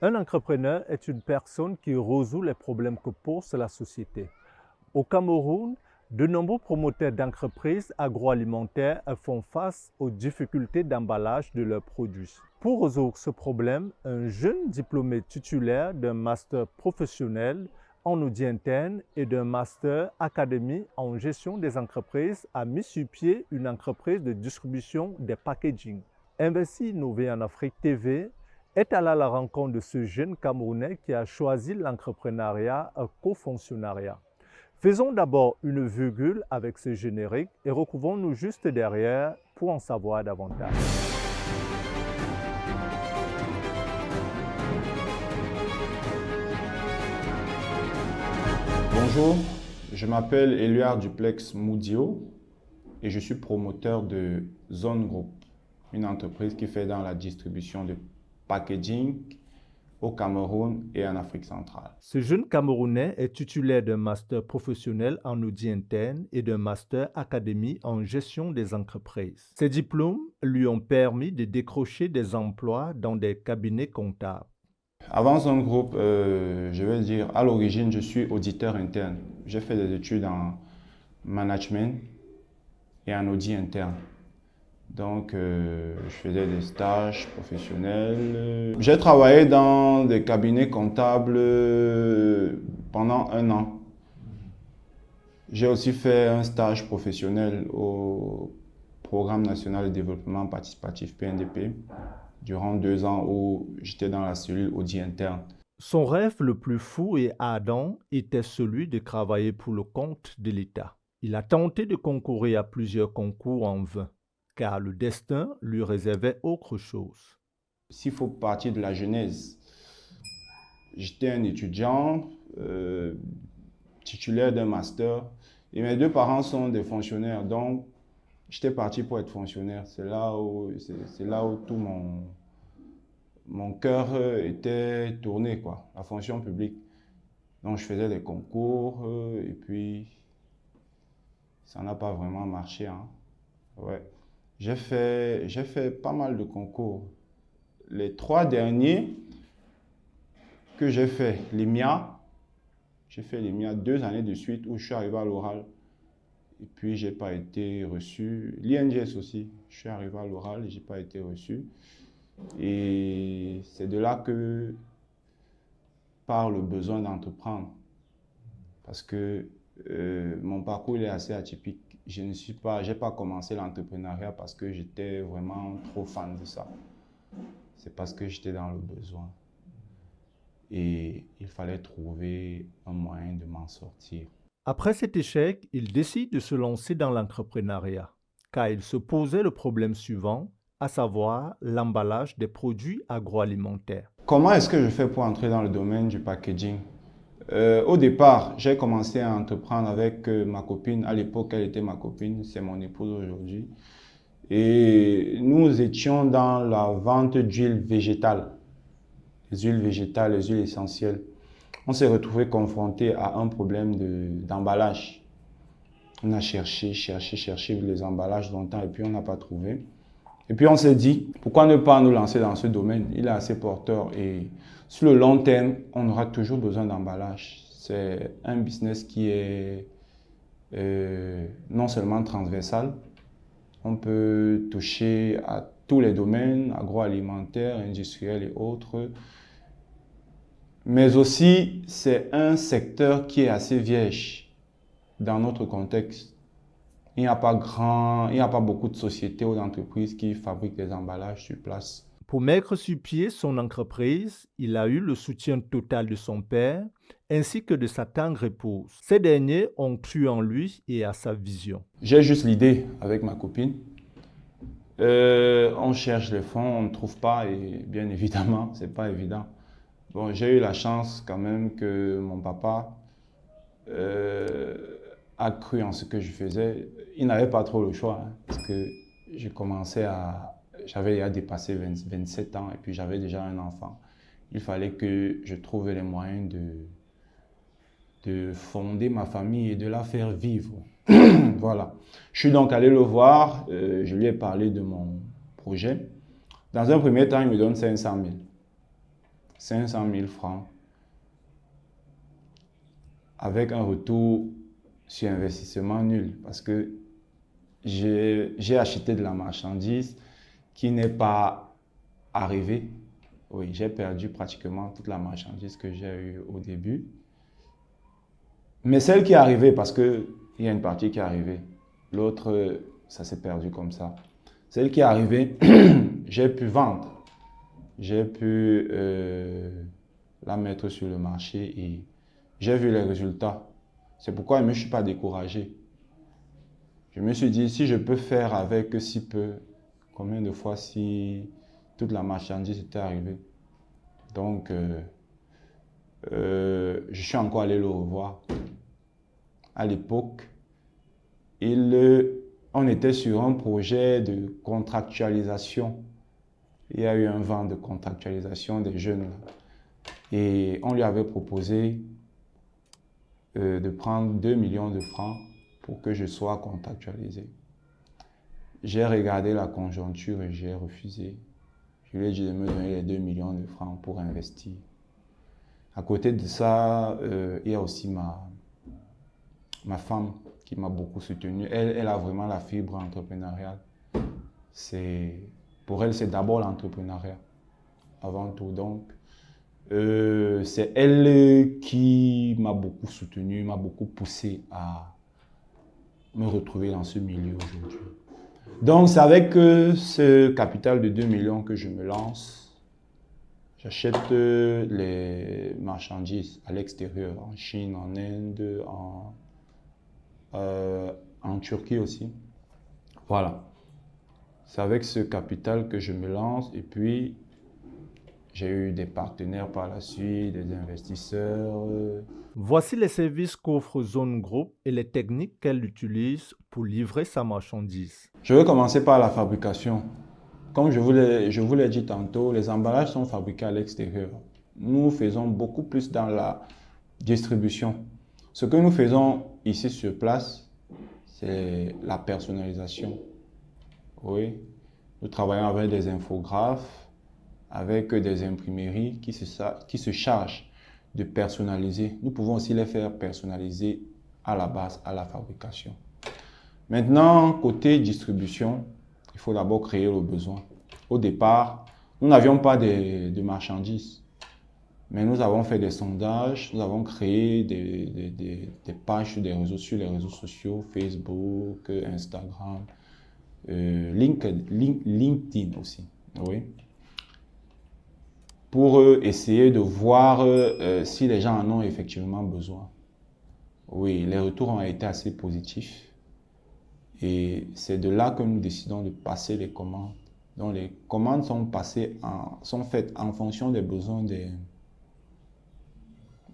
Un entrepreneur est une personne qui résout les problèmes que pose la société. Au Cameroun, de nombreux promoteurs d'entreprises agroalimentaires font face aux difficultés d'emballage de leurs produits. Pour résoudre ce problème, un jeune diplômé titulaire d'un master professionnel en audit interne et d'un master académie en gestion des entreprises a mis sur pied une entreprise de distribution des packaging. Investi Innover en Afrique TV est allé à la rencontre de ce jeune Camerounais qui a choisi l'entrepreneuriat co-fonctionnariat. Faisons d'abord une virgule avec ce générique et recouvrons-nous juste derrière pour en savoir davantage. Bonjour, je m'appelle Éluard Duplex Moudio et je suis promoteur de Zone Group, une entreprise qui fait dans la distribution de packaging au Cameroun et en Afrique centrale. Ce jeune Camerounais est titulaire d'un master professionnel en audit interne et d'un master académie en gestion des entreprises. Ces diplômes lui ont permis de décrocher des emplois dans des cabinets comptables. Avant Zone Group, je vais dire, à l'origine, je suis auditeur interne. J'ai fait des études en management et en audit interne. Donc, je faisais des stages professionnels. J'ai travaillé dans des cabinets comptables pendant 1 an. J'ai aussi fait un stage professionnel au Programme national de développement participatif PNDP durant 2 ans où j'étais dans la cellule audit interne. Son rêve le plus fou et ardent était celui de travailler pour le compte de l'État. Il a tenté de concourir à plusieurs concours en vain, car le destin lui réservait autre chose. S'il faut partir de la genèse, j'étais un étudiant titulaire d'un master et mes deux parents sont des fonctionnaires, donc j'étais parti pour être fonctionnaire. C'est là où tout mon cœur était tourné, quoi, la fonction publique. Donc je faisais des concours et puis ça n'a pas vraiment marché, hein. Ouais. J'ai fait pas mal de concours. Les 3 derniers que j'ai fait, l'IMIA, j'ai fait l'IMIA 2 années de suite où je suis arrivé à l'oral. Et puis, j'ai pas été reçu. L'INGS aussi, je suis arrivé à l'oral et j'ai pas été reçu. Et c'est de là que part le besoin d'entreprendre. Parce que mon parcours il est assez atypique. J'ai pas commencé l'entrepreneuriat parce que j'étais vraiment trop fan de ça. C'est parce que j'étais dans le besoin. Et il fallait trouver un moyen de m'en sortir. Après cet échec, il décide de se lancer dans l'entrepreneuriat, car il se posait le problème suivant, à savoir l'emballage des produits agroalimentaires. Comment est-ce que je fais pour entrer dans le domaine du packaging? Au départ, j'ai commencé à entreprendre avec ma copine. À l'époque, elle était ma copine, c'est mon épouse aujourd'hui. Et nous étions dans la vente d'huiles végétales, les huiles végétales, les huiles essentielles. On s'est retrouvé confronté à un problème d'emballage. On a cherché les emballages longtemps et puis on n'a pas trouvé. Et puis on s'est dit, pourquoi ne pas nous lancer dans ce domaine? Il est assez porteur et sur le long terme, on aura toujours besoin d'emballage. C'est un business qui est non seulement transversal, on peut toucher à tous les domaines, agroalimentaires, industriels et autres. Mais aussi, c'est un secteur qui est assez vierge dans notre contexte. Il n'y a pas beaucoup de sociétés ou d'entreprises qui fabriquent des emballages sur place. Pour mettre sur pied son entreprise, il a eu le soutien total de son père ainsi que de sa tendre épouse. Ces derniers ont cru en lui et à sa vision. J'ai juste l'idée avec ma copine. On cherche les fonds, on ne trouve pas et bien évidemment, c'est pas évident. Bon, j'ai eu la chance quand même que mon papa a cru en ce que je faisais. Il n'avait pas trop le choix, hein, parce que j'avais déjà dépassé 27 ans et puis j'avais déjà un enfant. Il fallait que je trouve les moyens de fonder ma famille et de la faire vivre. Voilà. Je suis donc allé le voir, je lui ai parlé de mon projet. Dans un premier temps, il me donne 500 000. 500 000 francs avec un retour sur investissement nul parce que j'ai acheté de la marchandise qui n'est pas arrivée. Oui, j'ai perdu pratiquement toute la marchandise que j'ai eue au début. Mais celle qui est arrivée, parce qu'il y a une partie qui est arrivée, l'autre, ça s'est perdu comme ça. Celle qui est arrivée, j'ai pu vendre. J'ai pu la mettre sur le marché et j'ai vu les résultats. C'est pourquoi je ne me suis pas découragé. Je me suis dit, si je peux faire avec si peu, combien de fois si toute la marchandise était arrivée. Donc, je suis encore allé le revoir. À l'époque, on était sur un projet de contractualisation. Il y a eu un vent de contractualisation des jeunes. Là. Et on lui avait proposé de prendre 2 millions de francs pour que je sois contractualisé. J'ai regardé la conjoncture et j'ai refusé. Je lui ai dit de me donner les 2 millions de francs pour investir. À côté de ça, il y a aussi ma femme qui m'a beaucoup soutenu. Elle a vraiment la fibre entrepreneuriale. Pour elle, c'est d'abord l'entrepreneuriat, avant tout. Donc, c'est elle qui m'a beaucoup soutenu, m'a beaucoup poussé à me retrouver dans ce milieu aujourd'hui. Donc, c'est avec ce capital de 2 millions que je me lance. J'achète les marchandises à l'extérieur, en Chine, en Inde, en Turquie aussi. Voilà. C'est avec ce capital que je me lance et puis j'ai eu des partenaires par la suite, des investisseurs. Voici les services qu'offre Zone Group et les techniques qu'elle utilise pour livrer sa marchandise. Je vais commencer par la fabrication. Comme je vous l'ai dit tantôt, les emballages sont fabriqués à l'extérieur. Nous faisons beaucoup plus dans la distribution. Ce que nous faisons ici sur place, c'est la personnalisation. Oui, nous travaillons avec des infographes, avec des imprimeries qui se chargent de personnaliser. Nous pouvons aussi les faire personnaliser à la base, à la fabrication. Maintenant, côté distribution, il faut d'abord créer le besoin. Au départ, nous n'avions pas de marchandises, mais nous avons fait des sondages, nous avons créé des pages sur les réseaux sociaux, Facebook, Instagram, LinkedIn aussi, oui, pour essayer de voir si les gens en ont effectivement besoin. Oui, les retours ont été assez positifs et c'est de là que nous décidons de passer les commandes. Donc les commandes sont faites en fonction des besoins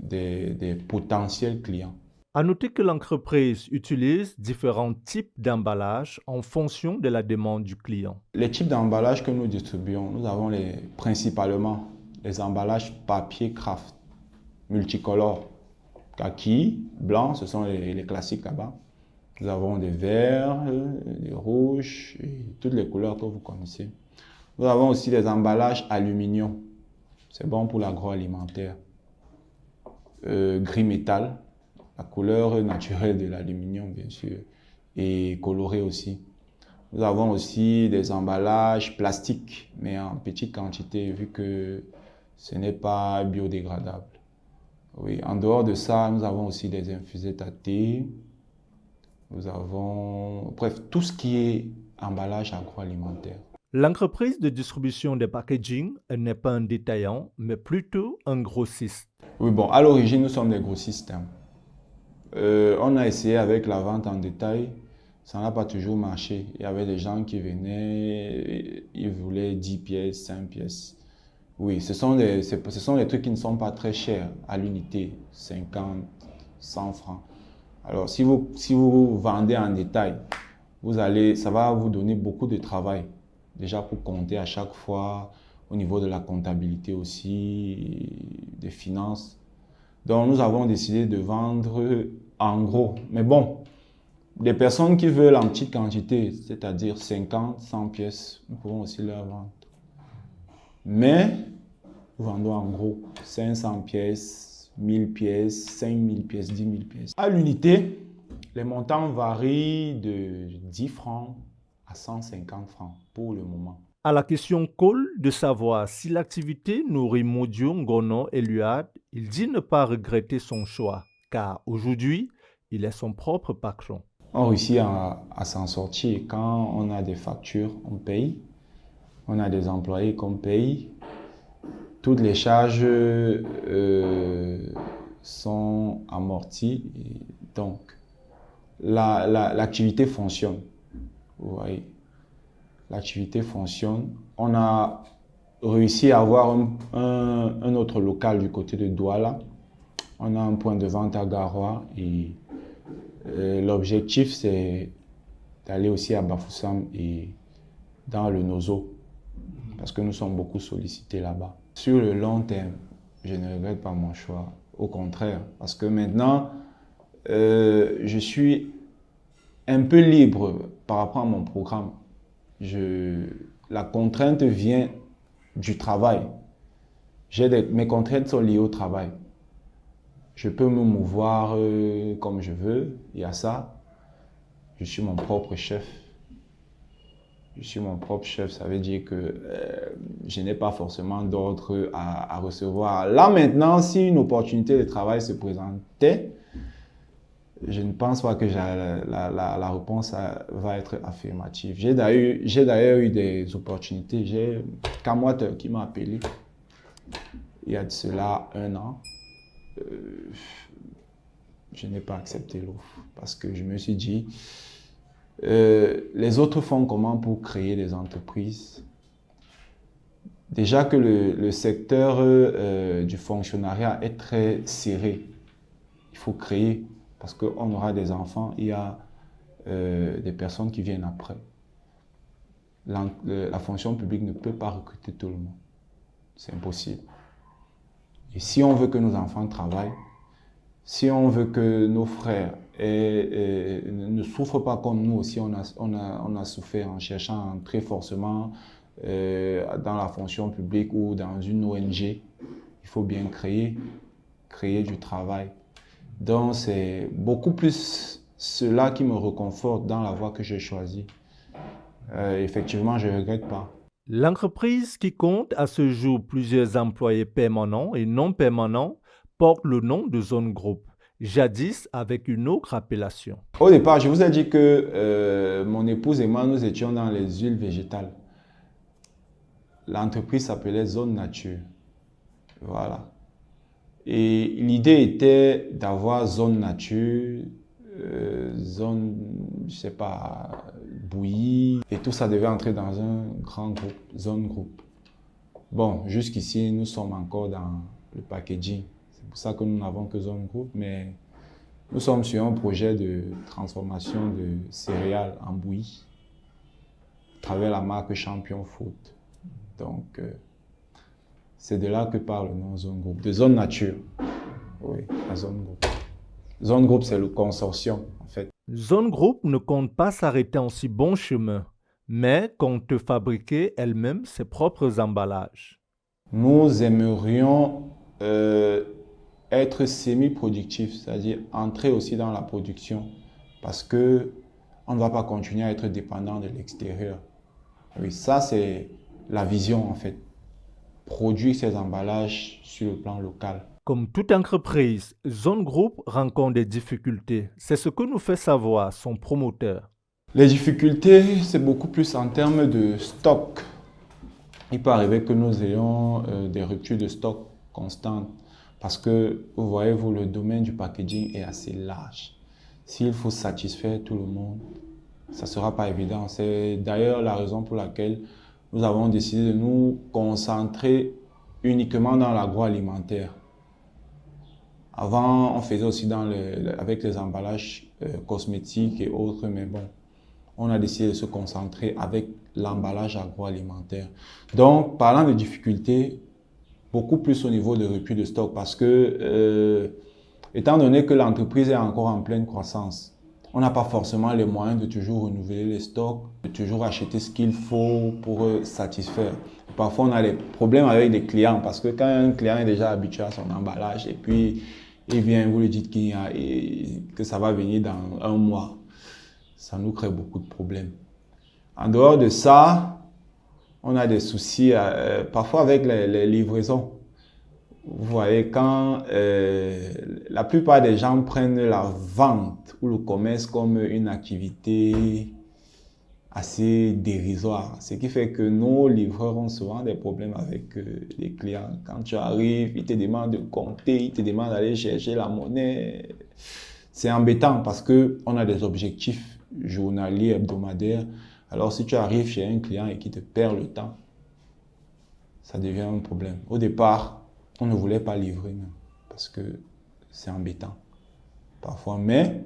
des potentiels clients. À noter que l'entreprise utilise différents types d'emballages en fonction de la demande du client. Les types d'emballages que nous distribuons, nous avons principalement les emballages papier craft, multicolores, kaki, blanc, ce sont les classiques là-bas. Nous avons des verts, des rouges, et toutes les couleurs que vous connaissez. Nous avons aussi des emballages aluminium, c'est bon pour l'agroalimentaire. Gris métal, la couleur naturelle de l'aluminium bien sûr, et coloré aussi. Nous avons aussi des emballages plastiques, mais en petite quantité, vu que ce n'est pas biodégradable. Oui, en dehors de ça, nous avons aussi des infusettes à thé. Nous avons, bref, tout ce qui est emballage agroalimentaire. L'entreprise de distribution des packaging n'est pas un détaillant, mais plutôt un grossiste. Oui, bon, à l'origine, nous sommes des grossistes. On a essayé avec la vente en détail. Ça n'a pas toujours marché. Il y avait des gens qui venaient, ils voulaient 10 pièces, 5 pièces. Oui, ce sont des trucs qui ne sont pas très chers à l'unité, 50, 100 francs. Alors, si vous vendez en détail, ça va vous donner beaucoup de travail. Déjà pour compter à chaque fois, au niveau de la comptabilité aussi, des finances. Donc, nous avons décidé de vendre en gros. Mais bon, des personnes qui veulent en petite quantité, c'est-à-dire 50, 100 pièces, nous pouvons aussi leur vendre. Mais Nous vendons en gros 500 pièces, 1000 pièces, 5000 pièces, 10 000 pièces. À l'unité, les montants varient de 10 francs à 150 francs pour le moment. À la question Cole de savoir si l'activité nourrit Modio, Ngono et Luad, il dit ne pas regretter son choix, car aujourd'hui, il est son propre patron. On réussit à s'en sortir. Quand on a des factures, on paye. On a des employés qu'on paye. Toutes les charges sont amorties. Et donc, l'activité fonctionne. Vous voyez, l'activité fonctionne. On a réussi à avoir un autre local du côté de Douala. On a un point de vente à Garoua et l'objectif, c'est d'aller aussi à Bafoussam et dans le Nozo, parce que nous sommes beaucoup sollicités là-bas. Sur le long terme, je ne regrette pas mon choix. Au contraire, parce que maintenant, je suis un peu libre par rapport à mon programme. La contrainte vient du travail. Mes contraintes sont liées au travail. Je peux me mouvoir comme je veux, il y a ça. Je suis mon propre chef. Je suis mon propre chef, ça veut dire que je n'ai pas forcément d'ordre à recevoir. Là maintenant, si une opportunité de travail se présentait, je ne pense pas que la réponse va être affirmative. J'ai d'ailleurs eu des opportunités. J'ai Kamwat qui m'a appelé il y a de cela 1 an. Je n'ai pas accepté l'offre parce que je me suis dit, les autres font comment pour créer des entreprises? Déjà que le secteur du fonctionnariat est très serré. Il faut créer parce qu'on aura des enfants, il y a des personnes qui viennent après. La fonction publique ne peut pas recruter tout le monde. C'est impossible. Et si on veut que nos enfants travaillent, si on veut que nos frères ne souffrent pas comme nous aussi, on a souffert en cherchant à entrer forcément dans la fonction publique ou dans une ONG, il faut bien créer du travail. Donc c'est beaucoup plus cela qui me réconforte dans la voie que j'ai choisie. Effectivement, je ne regrette pas. L'entreprise qui compte à ce jour plusieurs employés permanents et non permanents porte le nom de Zone Group, jadis avec une autre appellation. Au départ, je vous ai dit que mon épouse et moi, nous étions dans les huiles végétales. L'entreprise s'appelait Zone Nature. Voilà. Et l'idée était d'avoir Zone Nature, zone, je sais pas, bouillie. Et tout ça devait entrer dans un grand groupe, Zone Group. Bon, jusqu'ici, nous sommes encore dans le packaging. C'est pour ça que nous n'avons que Zone Group, mais nous sommes sur un projet de transformation de céréales en bouillie à travers la marque Champion Food. Donc, c'est de là que parle le nom Zone Group, de Zone Nature. Oui, la Zone Group. Zone Group, c'est le consortium, en fait. Zone Group ne compte pas s'arrêter en si bon chemin, mais compte fabriquer elle-même ses propres emballages. Nous aimerions être semi-productifs, c'est-à-dire entrer aussi dans la production, parce que on ne va pas continuer à être dépendant de l'extérieur. Oui, ça c'est la vision en fait. Produire ces emballages sur le plan local. Comme toute entreprise, Zone Group rencontre des difficultés. C'est ce que nous fait savoir son promoteur. Les difficultés, c'est beaucoup plus en termes de stock. Il peut arriver que nous ayons des ruptures de stock constantes parce que, vous voyez, le domaine du packaging est assez large. S'il faut satisfaire tout le monde, ça ne sera pas évident. C'est d'ailleurs la raison pour laquelle nous avons décidé de nous concentrer uniquement dans l'agroalimentaire. Avant, on faisait aussi avec les emballages cosmétiques et autres, mais bon, on a décidé de se concentrer avec l'emballage agroalimentaire. Donc, parlant de difficultés, beaucoup plus au niveau de rupture de stock parce que, étant donné que l'entreprise est encore en pleine croissance, on n'a pas forcément les moyens de toujours renouveler les stocks, de toujours acheter ce qu'il faut pour satisfaire. Parfois, on a des problèmes avec des clients parce que quand un client est déjà habitué à son emballage et puis il vient, vous lui dites que ça va venir dans 1 mois, ça nous crée beaucoup de problèmes. En dehors de ça, on a des soucis parfois avec les livraisons. Vous voyez, quand la plupart des gens prennent la vente ou le commerce comme une activité assez dérisoire, ce qui fait que nos livreurs ont souvent des problèmes avec les clients. Quand tu arrives, ils te demandent de compter, ils te demandent d'aller chercher la monnaie. C'est embêtant parce qu'on a des objectifs journaliers, hebdomadaires. Alors si tu arrives chez un client et qu'il te perd le temps, ça devient un problème. Au départ, on ne voulait pas livrer même parce que c'est embêtant parfois. Mais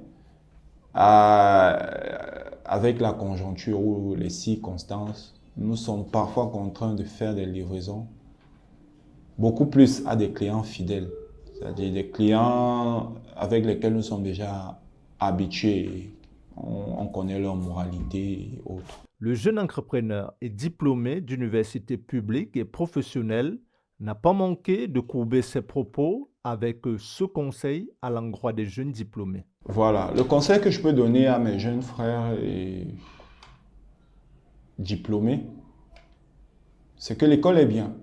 avec la conjoncture ou les circonstances, nous sommes parfois contraints de faire des livraisons beaucoup plus à des clients fidèles, c'est-à-dire des clients avec lesquels nous sommes déjà habitués, on connaît leur moralité et autres. Le jeune entrepreneur est diplômé d'université publique et professionnelle, n'a pas manqué de courber ses propos avec ce conseil à l'endroit des jeunes diplômés. Voilà, le conseil que je peux donner à mes jeunes frères et diplômés, c'est que l'école est bien.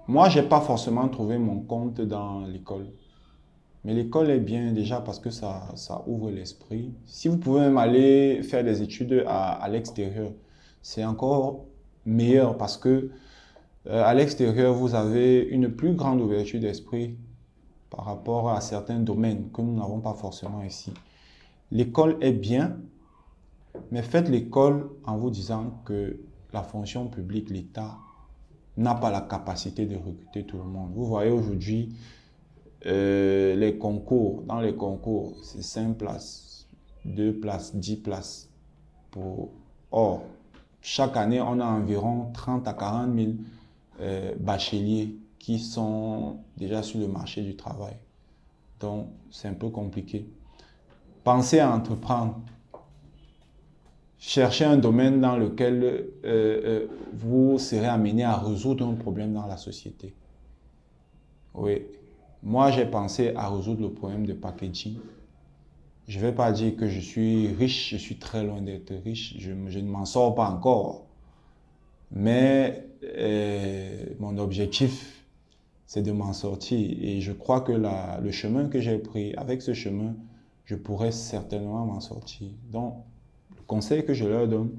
Moi, je n'ai pas forcément trouvé mon compte dans l'école. Mais l'école est bien déjà parce que ça ouvre l'esprit. Si vous pouvez même aller faire des études à l'extérieur, c'est encore meilleur parce que à l'extérieur, vous avez une plus grande ouverture d'esprit par rapport à certains domaines que nous n'avons pas forcément ici. L'école est bien, mais faites l'école en vous disant que la fonction publique, l'État, n'a pas la capacité de recruter tout le monde. Vous voyez aujourd'hui, les concours, dans les concours, c'est 5 places, 2 places, 10 places. Or, chaque année, on a environ 30 à 40 000 bacheliers qui sont déjà sur le marché du travail. Donc, c'est un peu compliqué. Pensez à entreprendre. Cherchez un domaine dans lequel vous serez amené à résoudre un problème dans la société. Oui. Moi, j'ai pensé à résoudre le problème de packaging. Je ne vais pas dire que je suis riche, je suis très loin d'être riche, je ne m'en sors pas encore. Mais mon objectif, c'est de m'en sortir. Et je crois que le chemin que j'ai pris, avec ce chemin, je pourrais certainement m'en sortir. Donc, le conseil que je leur donne,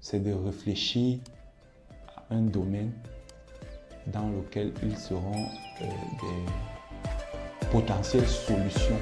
c'est de réfléchir à un domaine dans lequel ils seront des potentielles solutions